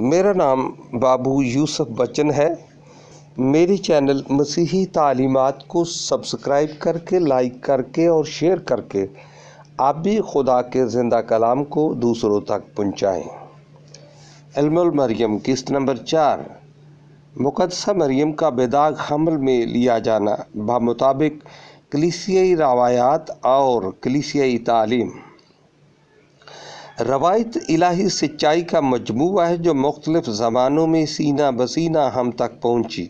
میرا نام بابو یوسف بچن ہے۔ میری چینل مسیحی تعلیمات کو سبسکرائب کر کے، لائک کر کے اور شیئر کر کے آپ بھی خدا کے زندہ کلام کو دوسروں تک پہنچائیں۔ علم المریم قسط نمبر 4، مقدسہ مریم کا بداغ حمل میں لیا جانا بمطابق کلیسیائی روایات اور کلیسیائی تعلیم۔ روایت الہی سچائی کا مجموعہ ہے جو مختلف زمانوں میں سینہ بسینہ ہم تک پہنچی۔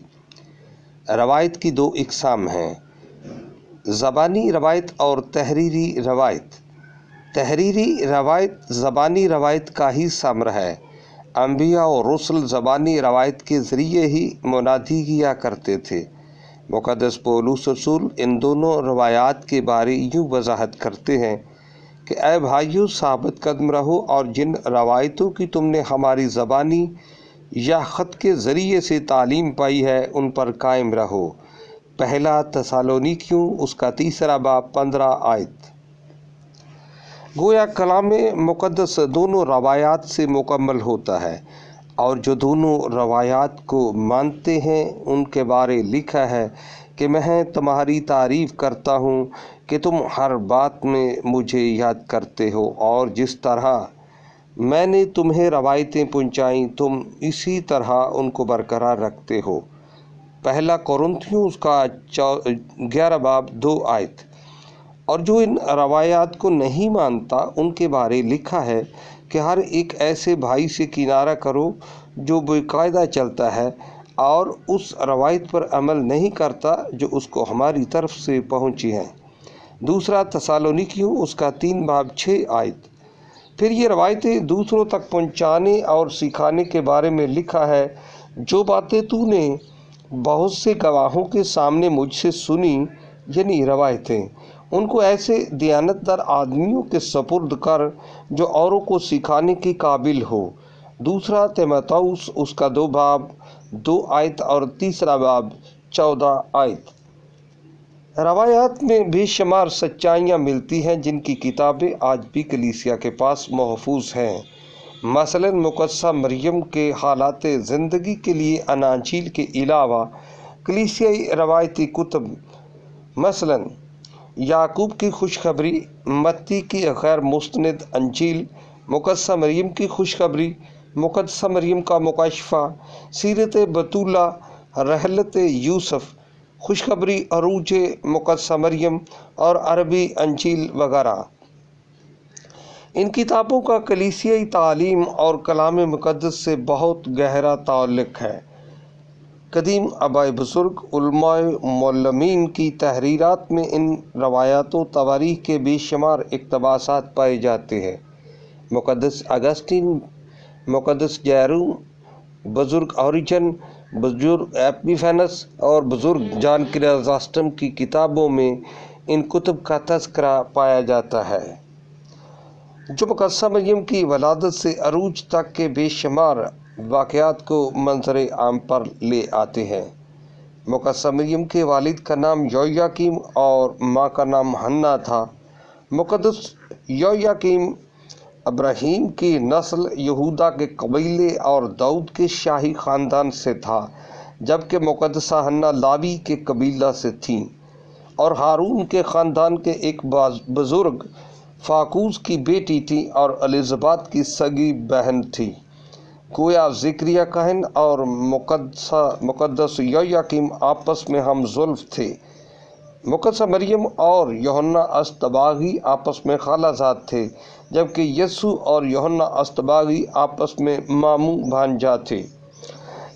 روایت کی دو اقسام ہیں، زبانی روایت اور تحریری روایت۔ تحریری روایت زبانی روایت کا ہی ثمر ہے۔ انبیاء اور رسل زبانی روایت کے ذریعے ہی منادی کیا کرتے تھے۔ مقدس پولس رسول ان دونوں روایات کے بارے یوں وضاحت کرتے ہیں کہ اے بھائیو، ثابت قدم رہو اور جن روایتوں کی تم نے ہماری زبانی یا خط کے ذریعے سے تعلیم پائی ہے ان پر قائم رہو۔ پہلا تسالونیکیوں اس کا 3 باب 15 آیت۔ گویا کلام مقدس دونوں روایات سے مکمل ہوتا ہے، اور جو دونوں روایات کو مانتے ہیں ان کے بارے لکھا ہے کہ میں تمہاری تعریف کرتا ہوں کہ تم ہر بات میں مجھے یاد کرتے ہو، اور جس طرح میں نے تمہیں روایتیں پہنچائیں تم اسی طرح ان کو برقرار رکھتے ہو۔ پہلا قرنتھیوں اس کا 11 باب 2 آیت۔ اور جو ان روایات کو نہیں مانتا ان کے بارے لکھا ہے کہ ہر ایک ایسے بھائی سے کنارہ کرو جو باقاعدہ چلتا ہے اور اس روایت پر عمل نہیں کرتا جو اس کو ہماری طرف سے پہنچی ہے۔ دوسرا تسالونیکیوں اس کا 3 باب 6 آیت۔ پھر یہ روایتیں دوسروں تک پہنچانے اور سکھانے کے بارے میں لکھا ہے، جو باتیں تو نے بہت سے گواہوں کے سامنے مجھ سے سنی، یعنی روایتیں، ان کو ایسے دیانتدار آدمیوں کے سپرد کر جو اوروں کو سکھانے کے قابل ہو۔ دوسرا تیموتھیوس اس کا 2 باب 2 آیت اور 3 باب 14 آیت۔ روایات میں بے شمار سچائیاں ملتی ہیں جن کی کتابیں آج بھی کلیسیا کے پاس محفوظ ہیں۔ مثلاً مقدسہ مریم کے حالات زندگی کے لیے اناجیل کے علاوہ کلیسیائی روایتی کتب، مثلاً یعقوب کی خوشخبری، متی کی غیر مستند انجیل، مقدسہ مریم کی خوشخبری، مقدسہ مریم کا مکاشفہ، سیرت بطولہ، رحلت یوسف، خوشخبری عروج مقدسہ مریم اور عربی انجیل وغیرہ۔ ان کتابوں کا کلیسیائی تعلیم اور کلام مقدس سے بہت گہرا تعلق ہے۔ قدیم آباء بزرگ، علماء معلمین کی تحریرات میں ان روایات و تواریخ کے بے شمار اقتباسات پائے جاتے ہیں۔ مقدس اگسٹین، مقدس جیروم، بزرگ اوریجن، بزرگ ایپیفینس اور بزرگ جان کریزاسٹم کی کتابوں میں ان کتب کا تذکرہ پایا جاتا ہے، جو مقدسہ مریم کی ولادت سے عروج تک کے بے شمار واقعات کو منظر عام پر لے آتے ہیں۔ مقدسہ مریم کے والد کا نام یویاقیم اور ماں کا نام حنا تھا۔ مقدس یویاقیم ابراہیم کی نسل، یہودا کے قبیلے اور داؤد کے شاہی خاندان سے تھا، جبکہ مقدسہ حنا لاوی کے قبیلہ سے تھیں اور ہارون کے خاندان کے ایک بزرگ فاقوس کی بیٹی تھی اور الزبات کی سگی بہن تھی۔ گویا زکریا کاہن اور مقدس یویاقیم آپس میں ہم زلف تھے۔ مقدسہ مریم اور یوحنا اصطباغی آپس میں خالہ زاد تھے، جبکہ یسوع اور یوحنا اصطباغی آپس میں ماموں بھانجا تھے۔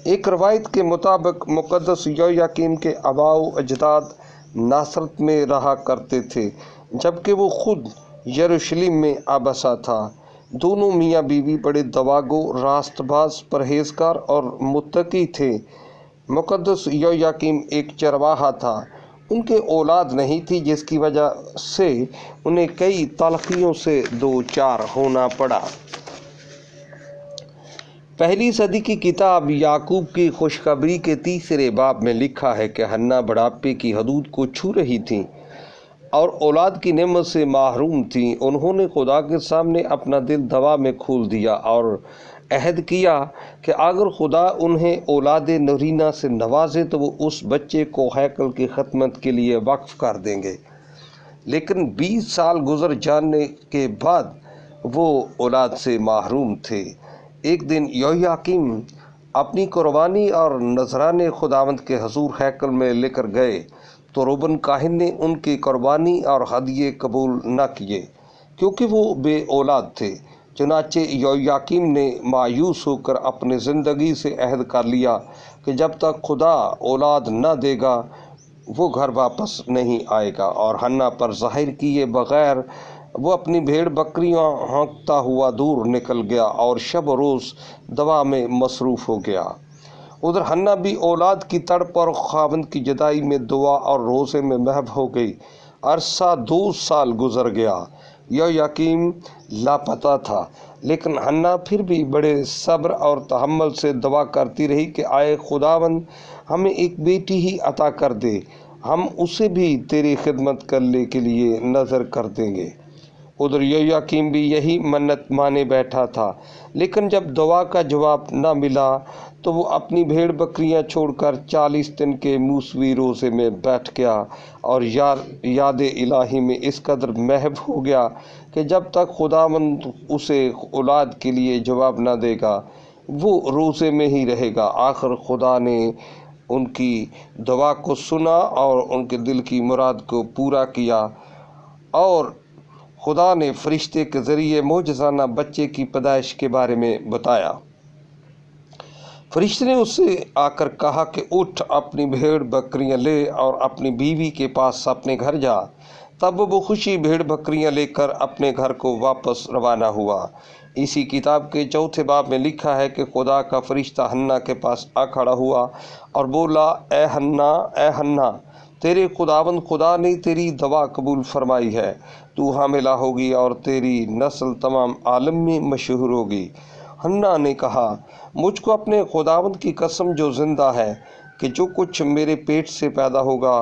ایک روایت کے مطابق مقدس یویاقیم کے آباء و اجداد ناصرت میں رہا کرتے تھے، جبکہ وہ خود یروشلم میں آبسا تھا۔ دونوں میاں بیوی بڑے دواگو، راست باز، پرہیزگار اور متقی تھے۔ مقدس یویاقیم ایک چرواہا تھا۔ ان کے اولاد نہیں تھی، جس کی وجہ سے انہیں کئی تلخیوں سے دوچار ہونا پڑا۔ پہلی صدی کی کتاب یعقوب کی خوشخبری کے 3 باب میں لکھا ہے کہ حنا بڑھاپے کی حدود کو چھو رہی تھیں اور اولاد کی نعمت سے محروم تھیں۔ انہوں نے خدا کے سامنے اپنا دل دعا میں کھول دیا اور عہد کیا کہ اگر خدا انہیں اولاد نرینہ سے نوازے تو وہ اس بچے کو ہیکل کی خدمت کے لیے وقف کر دیں گے۔ لیکن 20 سال گزر جانے کے بعد وہ اولاد سے محروم تھے۔ ایک دن یہویاکیم اپنی قربانی اور نذرانے خداوند کے حضور ہیکل میں لے کر گئے تو روبن کاہن نے ان کی قربانی اور ہدیے قبول نہ کیے کیونکہ وہ بے اولاد تھے۔ چنانچہ یہویاکیم نے مایوس ہو کر اپنی زندگی سے عہد کر لیا کہ جب تک خدا اولاد نہ دے گا وہ گھر واپس نہیں آئے گا، اور حنا پر ظاہر کیے بغیر وہ اپنی بھیڑ بکریاں ہانکتا ہوا دور نکل گیا اور شب و روز دعا میں مصروف ہو گیا۔ ادھر حنا بھی اولاد کی تڑپ اور خاوند کی جدائی میں دعا اور روزے میں محو ہو گئی۔ عرصہ 2 سال گزر گیا۔ یہویاکیم لاپتہ تھا، لیکن حنا پھر بھی بڑے صبر اور تحمل سے دعا کرتی رہی کہ آئے خداوند ہمیں ایک بیٹی ہی عطا کر دے، ہم اسے بھی تیری خدمت کرنے کے لیے نذر کر دیں گے۔ ادھر یہویاکیم بھی یہی منت مانے بیٹھا تھا، لیکن جب دعا کا جواب نہ ملا تو وہ اپنی بھیڑ بکریاں چھوڑ کر 40 دن کے موسمی روزے میں بیٹھ گیا اور یاد الہی میں اس قدر محو ہو گیا کہ جب تک خداوند اسے اولاد کے لیے جواب نہ دے گا وہ روزے میں ہی رہے گا۔ آخر خدا نے ان کی دعا کو سنا اور ان کے دل کی مراد کو پورا کیا، اور خدا نے فرشتے کے ذریعے معجزانہ بچے کی پیدائش کے بارے میں بتایا۔ فرشتے نے اس سے آ کر کہا کہ اٹھ اپنی بھیڑ بکریاں لے اور اپنی بیوی کے پاس اپنے گھر جا۔ تب وہ خوشی بھیڑ بکریاں لے کر اپنے گھر کو واپس روانہ ہوا۔ اسی کتاب کے 4 باب میں لکھا ہے کہ خدا کا فرشتہ حنا کے پاس آ کھڑا ہوا اور بولا، اے حنا، اے حنا، تیرے خداوند خدا نے تیری دعا قبول فرمائی ہے، تو حاملہ ہوگی اور تیری نسل تمام عالم میں مشہور ہوگی۔ حنا نے کہا، مجھ کو اپنے خداوند کی قسم جو زندہ ہے کہ جو کچھ میرے پیٹ سے پیدا ہوگا،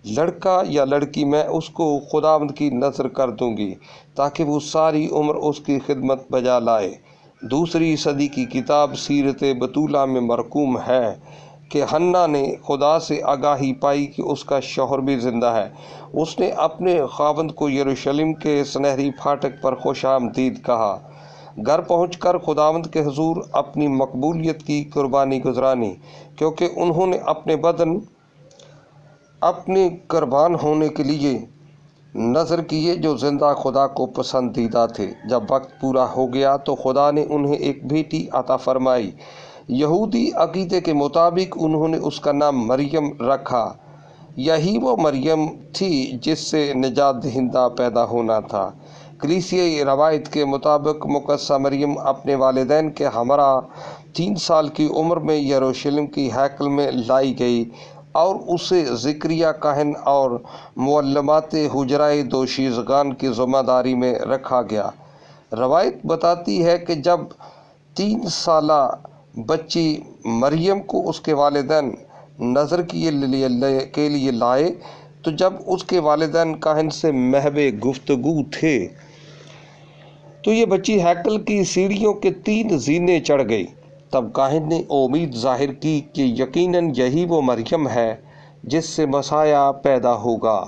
لڑکا یا لڑکی، میں اس کو خداوند کی نذر کر دوں گی تاکہ وہ ساری عمر اس کی خدمت بجا لائے۔ 2 صدی کی کتاب سیرت بطولہ میں مرقوم ہے کہ حنا نے خدا سے آگاہی پائی کہ اس کا شوہر بھی زندہ ہے۔ اس نے اپنے خاوند کو یروشلم کے سنہری پھاٹک پر خوش آمدید کہا۔ گھر پہنچ کر خداوند کے حضور اپنی مقبولیت کی قربانی گزرانی، کیونکہ انہوں نے اپنے بدن اپنے قربان ہونے کے لیے نذر کیے جو زندہ خدا کو پسندیدہ تھے۔ جب وقت پورا ہو گیا تو خدا نے انہیں ایک بیٹی عطا فرمائی۔ یہودی عقیدے کے مطابق انہوں نے اس کا نام مریم رکھا۔ یہی وہ مریم تھی جس سے نجات دہندہ پیدا ہونا تھا۔ کلیسیائی روایت کے مطابق مقدسہ مریم اپنے والدین کے ہمراہ 3 سال کی عمر میں یروشلم کی ہیکل میں لائی گئی اور اسے زکریا کاہن اور معلمات حجرائے دوشیزگان کی ذمہ داری میں رکھا گیا۔ روایت بتاتی ہے کہ جب 3 سالہ بچی مریم کو اس کے والدین نذر کے لیے لائے تو جب اس کے والدین کاہن سے محو گفتگو تھے تو یہ بچی ہیکل کی سیڑھیوں کے 3 زینے چڑھ گئی۔ تب کاہن نے امید ظاہر کی کہ یقیناً یہی وہ مریم ہے جس سے مسیح پیدا ہوگا۔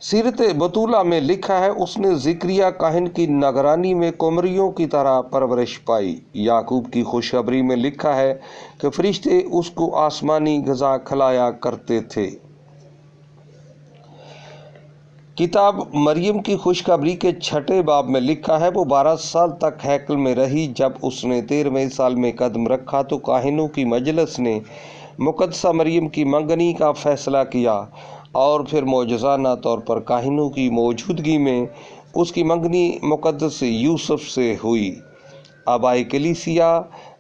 سیرت بطولہ میں لکھا ہے، اس نے زکریا کاہن کی نگرانی میں قمریوں کی طرح پرورش پائی۔ یعقوب کی خوشخبری میں لکھا ہے کہ فرشتے اس کو آسمانی غذا کھلایا کرتے تھے۔ کتاب مریم کی خوشخبری کے 6 باب میں لکھا ہے، وہ 12 سال تک ہیکل میں رہی۔ جب اس نے 13ویں سال میں قدم رکھا تو کاہنوں کی مجلس نے مقدسہ مریم کی منگنی کا فیصلہ کیا، اور پھر معجزانہ طور پر کاہنوں کی موجودگی میں اس کی منگنی مقدس یوسف سے ہوئی۔ آبائی کلیسیا،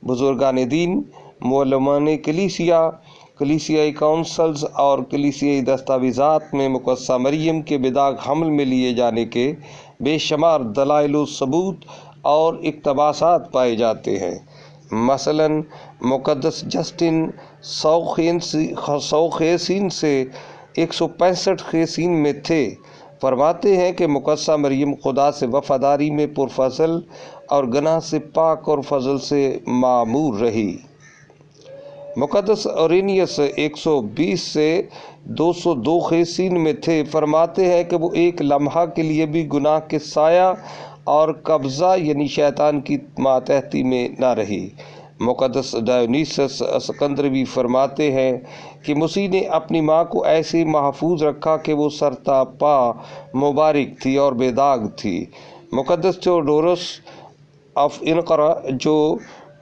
بزرگان دین، معلمان کلیسیا، کلیسیائی کونسلز اور کلیسیائی دستاویزات میں مقدسہ مریم کے بداغ حمل میں لیے جانے کے بے شمار دلائل و ثبوت اور اقتباسات پائے جاتے ہیں۔ مثلاً مقدس جسٹن 100 خیسین سے 165 خیسین میں تھے، فرماتے ہیں کہ مقدسہ مریم خدا سے وفاداری میں پرفضل اور گناہ سے پاک اور فضل سے معمور رہی۔ مقدس اورینیس 120 سے 202 خیسین میں تھے، فرماتے ہیں کہ وہ ایک لمحہ کے لیے بھی گناہ کے سایہ اور قبضہ یعنی شیطان کی ماتحتی میں نہ رہی۔ مقدس ڈایونیسس اسکندروی فرماتے ہیں کہ مسیح نے اپنی ماں کو ایسے محفوظ رکھا کہ وہ سرتا پا مبارک تھی اور بے داغ تھی۔ مقدس تھیوڈورس آف انقرہ جو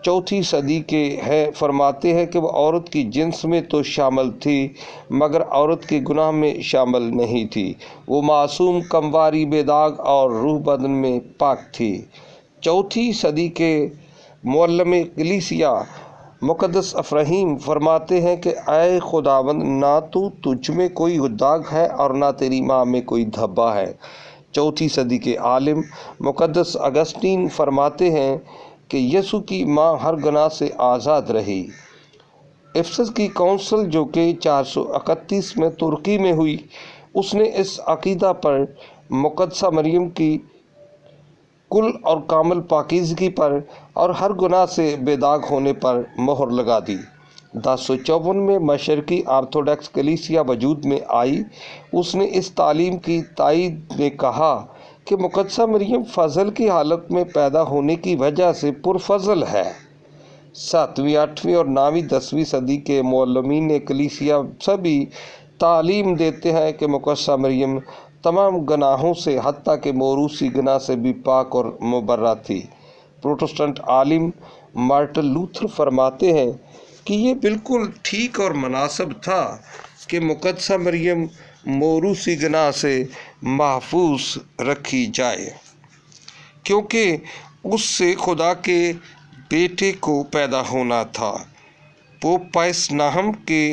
4 صدی کے ہیں فرماتے ہیں کہ وہ عورت کی جنس میں تو شامل تھی مگر عورت کے گناہ میں شامل نہیں تھی۔ وہ معصوم، کمواری، بے داغ اور روح بدن میں پاک تھی۔ 4 صدی کے معلم کلیسیا مقدس افراہیم فرماتے ہیں کہ اے خداوند، نہ تو تجھ میں کوئی داغ ہے اور نہ تیری ماں میں کوئی دھبا ہے۔ 4 صدی کے عالم مقدس اگسٹین فرماتے ہیں کہ یسوع کی ماں ہر گناہ سے آزاد رہی۔ افسس کی کونسل جو کہ 431 میں ترکی میں ہوئی، اس نے اس عقیدہ پر مقدسہ مریم کی کل اور کامل پاکیزگی پر اور ہر گناہ سے بے داغ ہونے پر مہر لگا دی۔ 1054 میں مشرقی آرتھوڈکس کلیسیا وجود میں آئی۔ اس نے اس تعلیم کی تائید میں کہا کہ مقدسہ مریم فضل کی حالت میں پیدا ہونے کی وجہ سے پرفضل ہے۔ 7ویں، 8ویں اور 9ویں 10ویں صدی کے معلمین کلیسیا سبھی تعلیم دیتے ہیں کہ مقدسہ مریم تمام گناہوں سے حتیٰ کہ موروثی گناہ سے بھی پاک اور مبرہ تھی۔ پروٹسٹنٹ عالم مارٹن لوتھر فرماتے ہیں کہ یہ بالکل ٹھیک اور مناسب تھا کہ مقدسہ مریم موروثی گناہ سے محفوظ رکھی جائے، کیونکہ اس سے خدا کے بیٹے کو پیدا ہونا تھا۔ پوپ پائس نہم کے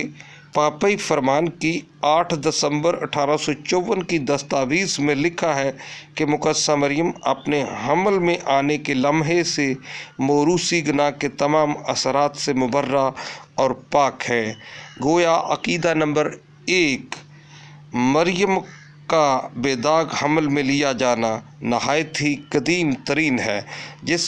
پاپئی فرمان کی 8 دسمبر 1854 کی دستاویز میں لکھا ہے کہ مقدسہ مریم اپنے حمل میں آنے کے لمحے سے موروثی گناہ کے تمام اثرات سے مبرہ اور پاک ہے۔ گویا عقیدہ نمبر 1 مریم کا بے داغ حمل میں لیا جانا نہایت ہی قدیم ترین ہے، جس